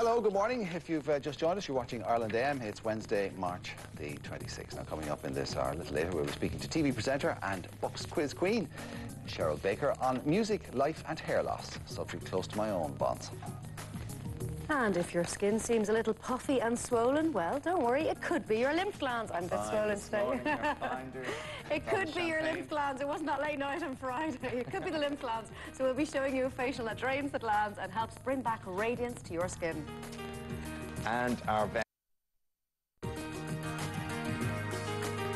Hello, good morning. If you've just joined us, you're watching Ireland AM. It's Wednesday, March the 26th. Now, coming up in this hour a little later, we'll be speaking to TV presenter and books quiz queen, Cheryl Baker, on music, life and hair loss, subject close to my own, Bonds. And if your skin seems a little puffy and swollen, well, don't worry, it could be your lymph glands. I'm a bit swollen today. It could be your lymph glands. It wasn't that late night on Friday. It could be the lymph glands. So we'll be showing you a facial that drains the glands and helps bring back radiance to your skin. And our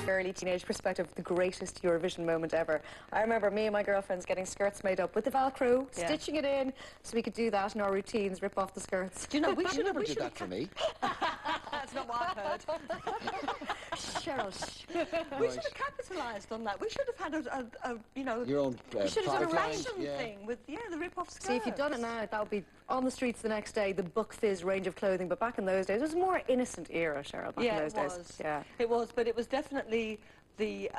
Early teenage perspective, the greatest Eurovision moment ever. I remember me and my girlfriends getting skirts made up with the Velcro, stitching it in, so we could do that in our routines, rip off the skirts. Do you know, we should have... never did that for me. That's not what I've heard. Cheryl, we should have capitalised on that. We should have had a you know... Your own we should have done a fashion thing with, the rip-off skirts. See, if you'd done it now, that would be on the streets the next day, the Buck Fizz range of clothing. But back in those days, it was a more innocent era, Cheryl, back in those days. Yeah, it was, but it was definitely the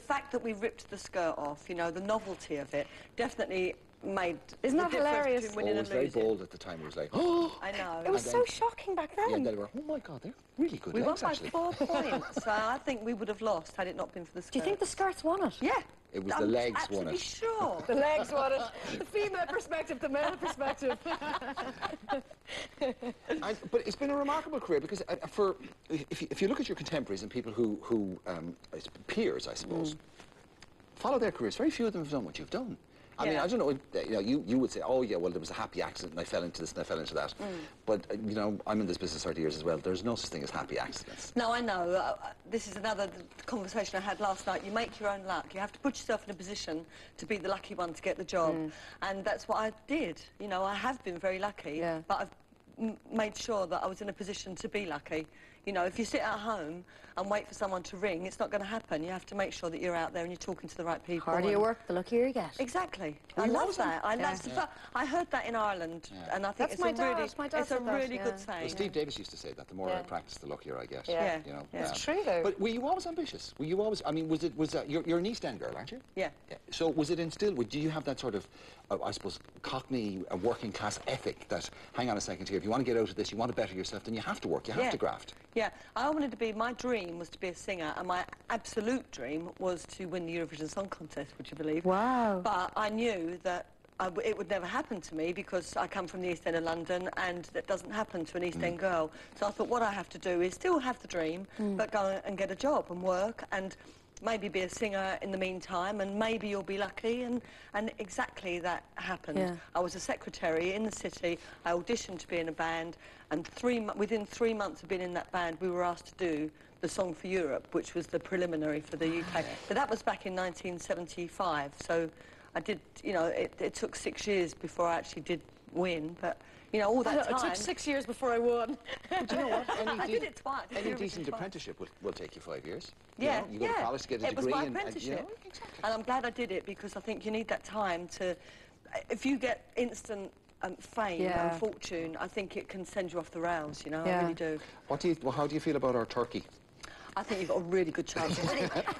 fact that we ripped the skirt off, you know, the novelty of it, definitely made... Isn't that hilarious? It was very bold at the time. It was like, oh! I know. It was so shocking back then. Yeah, and they were, oh my God, they're really good legs, legs, actually. We won by 4 points, so I think we would have lost had it not been for the skirts. Do you think the skirts won it? Yeah. It was the legs won it. Absolutely sure. The legs won it. The female perspective, the male perspective. But it's been a remarkable career because if you look at your contemporaries and people who peers, I suppose, follow their careers, very few of them have done what you've done. I mean, I don't know, you know, you would say, oh yeah, well, there was a happy accident and I fell into this and I fell into that. But, you know, I'm in this business 30 years as well. There's no such thing as happy accidents. No, I know. This is another conversation I had last night. You make your own luck. You have to put yourself in a position to be the lucky one to get the job. And that's what I did. You know, I have been very lucky, but I've made sure that I was in a position to be lucky. You know, if you sit at home and wait for someone to ring, it's not going to happen. You have to make sure that you're out there and you're talking to the right people. The harder you work, the luckier you get. Exactly. I love that. I heard that in Ireland, and I think it's a really good saying. Well, Steve Davis used to say that, the more I practice, the luckier I get. Yeah. You know, it's true, though. But were you always ambitious? Were you always, I mean, was that, you're an East End girl, aren't you? Yeah. So was it instilled, do you have that sort of, I suppose, Cockney, working class ethic that, hang on a second here, if you want to get out of this, you want to better yourself, then you have to work, you have to graft. Yeah, I wanted to be, my dream was to be a singer, and my absolute dream was to win the Eurovision Song Contest, would you believe? Wow. But I knew that it would never happen to me because I come from the East End of London and that doesn't happen to an East End girl. So I thought what I have to do is still have the dream, but go and get a job and work and maybe be a singer in the meantime, and maybe you'll be lucky, and exactly that happened. Yeah. I was a secretary in the city, I auditioned to be in a band, and within 3 months of being in that band, we were asked to do the Song for Europe, which was the preliminary for the UK. But that was back in 1975, so I did, you know, it took 6 years before I actually did win, but... You know, all that time... It took 6 years before I won. But you know what? I did it twice. Any decent apprenticeship will take you 5 years. Yeah, you go to college to get a degree. It was my apprenticeship. And I'm glad I did it because I think you need that time to... If you get instant fame and fortune, I think it can send you off the rails, you know, I really do. How do you feel about our turkey? I think you've got a really good chance.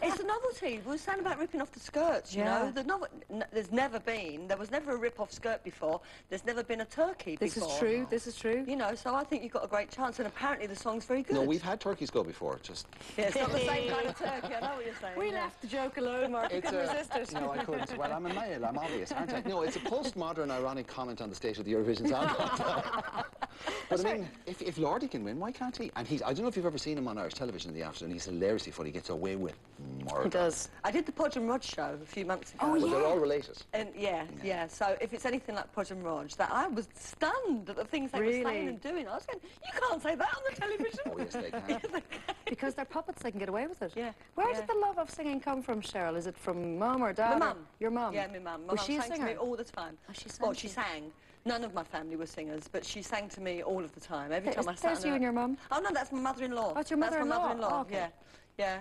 It's a novelty. We were saying about ripping off the skirts, you know. There was never a rip-off skirt before. There's never been a turkey before. This is true, this is true. You know, so I think you've got a great chance, and apparently the song's very good. No, we've had turkeys go before, just... Yeah, it's not the same kind of turkey, I know what you're saying. We left the joke alone, Mark. You couldn't resist it. No, I couldn't. Well, I'm a male, I'm obvious, aren't I? No, it's a postmodern, ironic comment on the state of the Eurovision Song Contest. But I mean, if Lordy can win, why can't he? And I don't know if you've ever seen him on Irish television in the afternoon, he's hilariously funny. He gets away with murder. He does. I did the Podge and Rog show a few months ago. Oh, well, they're all related. And yeah. So if it's anything like Podge and Rog, that I was stunned at the things they were saying and doing. I was going, you can't say that on the television. Oh, yes, they can. Because they're puppets, they can get away with it. Yeah. Where did the love of singing come from, Cheryl? Is it from Mum or Dad? My mum. Your mum? Yeah, my mum. Was she a singer? Sang to me all the time. Oh, she sang. Well, she sang. None of my family were singers, but she sang to me all of the time. Every time I sat. There's you and your mum? Oh no, that's my mother-in-law. Oh, it's your mother-in-law. That's my mother-in-law. Oh, okay. Yeah.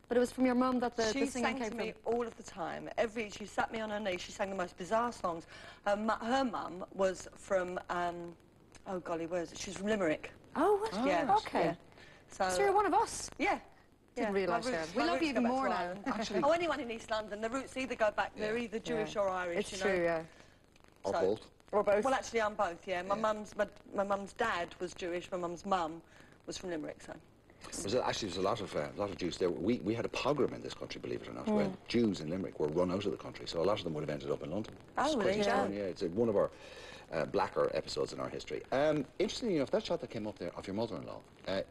But it was from your mum that the singing came from? She sang to me all of the time. She sat me on her knee. She sang the most bizarre songs. Her mum was from, oh golly, where is it? She's from Limerick. Oh, what? Yeah. Okay. Yeah. So you're one of us. Yeah. Didn't realise that. We love you even more now. Actually. Oh, anyone in East London, the roots either go back, they're either Jewish or Irish, It's true, yeah. Or both. Or both? Well, actually, I'm both, yeah. My mum's dad was Jewish, my mum's mum was from Limerick, so... There's a lot of Jews there. We had a pogrom in this country, believe it or not, where Jews in Limerick were run out of the country, so a lot of them would have ended up in London. Oh, there you go. Yeah, it's one of our blacker episodes in our history. Interestingly enough, that shot that came up there of your mother-in-law,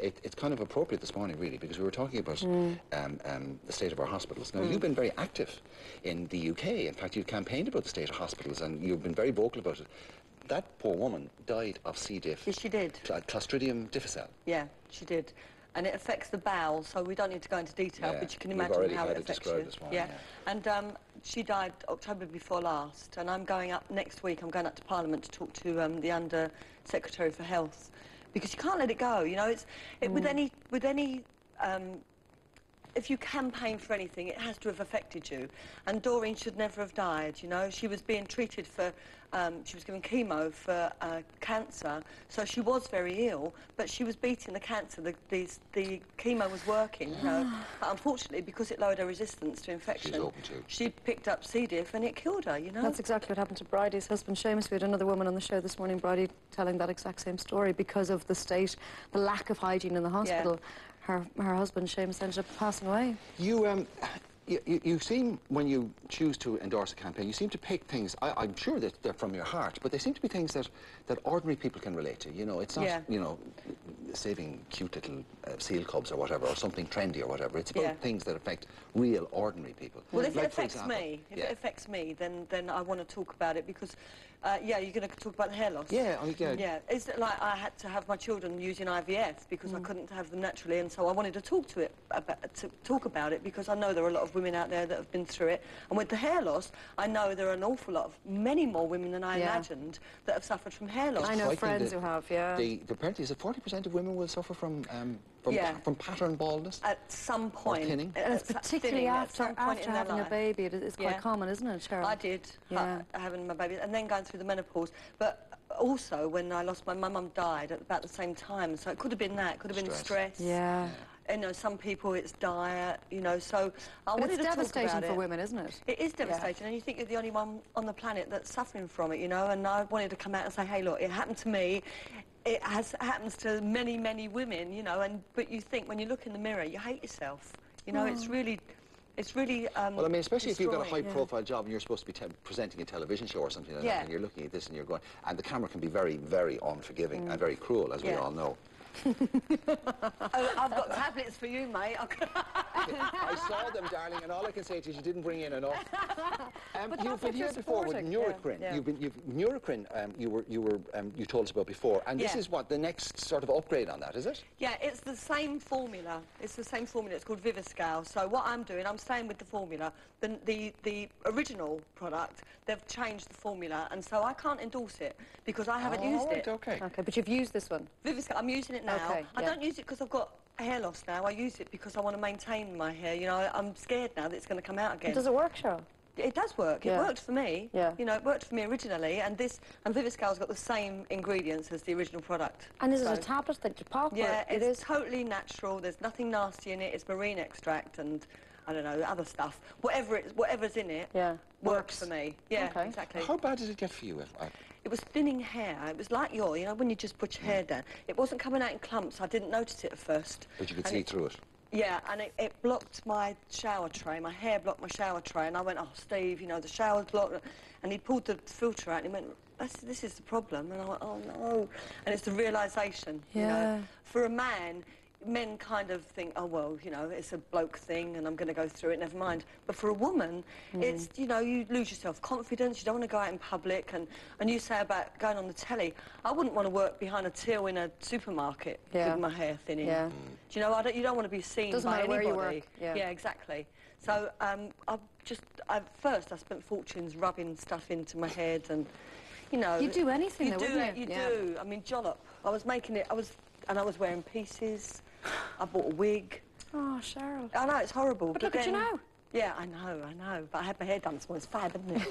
it's kind of appropriate this morning, really, because we were talking about the state of our hospitals. Now, you've been very active in the UK. In fact, you've campaigned about the state of hospitals, and you've been very vocal about it. That poor woman died of C. diff. Yes, she did. Clostridium difficile. Yeah, she did. And it affects the bowel, so we don't need to go into detail, but you can imagine how it affects you. Yeah. And she died October before last, and I'm going up next week. I'm going up to Parliament to talk to the Under Secretary for Health, because you can't let it go. You know, with any if you campaign for anything, it has to have affected you. And Doreen should never have died, you know. She was being treated for, she was given chemo for cancer, so she was very ill, but she was beating the cancer. The chemo was working, you know. But unfortunately, because it lowered her resistance to infection, she picked up C. diff and it killed her, you know. That's exactly what happened to Bridie's husband, Seamus. We had another woman on the show this morning, Bridie, telling that exact same story because of the state, the lack of hygiene in the hospital. Yeah. Her husband, Seamus, ended up passing away. You seem, when you choose to endorse a campaign, you seem to pick things, I'm sure that they're from your heart, but they seem to be things that ordinary people can relate to. You know, it's not, you know, saving cute little seal cubs or whatever, or something trendy or whatever. It's about things that affect real, ordinary people. Well, if it affects me, it affects me, then I want to talk about it, because, yeah, you're going to talk about the hair loss. Yeah, yeah. It's like I had to have my children using IVF because I couldn't have them naturally, and so I wanted to talk about it because I know there are a lot of women out there that have been through it. And with the hair loss, I know there are an awful lot of, many more women than I imagined that have suffered from hair loss. I know friends who have, apparently, is it 40% of women will suffer from pattern baldness? At some point. Or thinning? And it's particularly after having a baby, it's quite common, isn't it, Cheryl? I did, having my baby, and then going through the menopause. But also, when I lost my mum died at about the same time, so it could have been that, it could have been stress. Yeah. You know, some people it's diet, you know, so I wanted to talk about it. It's devastating for women, isn't it? It is devastating, and you think you're the only one on the planet that's suffering from it, you know, and I wanted to come out and say, hey, look, it happened to me. It happens to many, many women, you know, but you think when you look in the mirror, you hate yourself. You know, it's really... well, I mean, especially if you've got a high-profile job and you're supposed to be presenting a television show or something like that, and you're looking at this and you're going... And the camera can be very, very unforgiving and very cruel, as we all know. I've got tablets for you, mate. I saw them, darling, and all I can say to you is you didn't bring in enough. You've been here before with Neurocrine. You told us about before, and this is what the next sort of upgrade on that, is it? Yeah, it's the same formula. It's the same formula. It's called Viviscal. So what I'm doing, I'm staying with the formula. The original product, they've changed the formula, and so I can't endorse it because I haven't used it. Okay, but you've used this one. Viviscal. I'm using it now. Okay, I don't use it because I've got hair loss now. I use it because I want to maintain my hair. You know, I'm scared now that it's going to come out again. Does it work, Cheryl? It does work. It worked for me. You know, it worked for me originally, and Viviscal's got the same ingredients as the original product. And is it a tablet that you pop? Yeah, it's totally natural. There's nothing nasty in it. It's marine extract and I don't know, other stuff. Whatever's in it works for me. Yeah, exactly. How bad did it get for you? It was thinning hair. It was like you know, when you just put your hair down. It wasn't coming out in clumps. I didn't notice it at first. But you could see through it. Yeah, and it blocked my shower tray. My hair blocked my shower tray, and I went, oh, Steve, you know, the shower's blocked. And he pulled the filter out, and he went, this is the problem. And I went, oh, no. And it's the realisation, you know. For a man, men kind of think, oh, well, you know, it's a bloke thing and I'm going to go through it, never mind. But for a woman, it's, you know, you lose your self-confidence, you don't want to go out in public, and you say about going on the telly, I wouldn't want to work behind a till in a supermarket with my hair thinning. Do you know, you don't want to be seen by anybody. Where you work. Yeah, exactly. So at first I spent fortunes rubbing stuff into my head and, you know... You do anything though, wouldn't you? You do. I mean, Jollop. I was making it, I was wearing pieces. I bought a wig. Oh, Cheryl. I know, it's horrible. But look at you now. Yeah, I know. But I had my hair done this morning. It's fab, isn't it?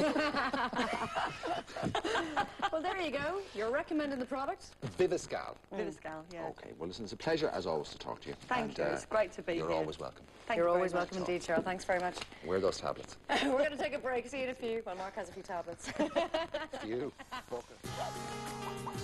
Well, there you go. You're recommending the product? Viviscal. Viviscal, yeah. Okay, well, listen, it's a pleasure, as always, to talk to you. Thank you. It's great to be here. You're always welcome. You're always welcome indeed, Cheryl. Thanks very much. Where are those tablets? We're going to take a break. See you in a few. Well, Mark has a few tablets. You. Fucker.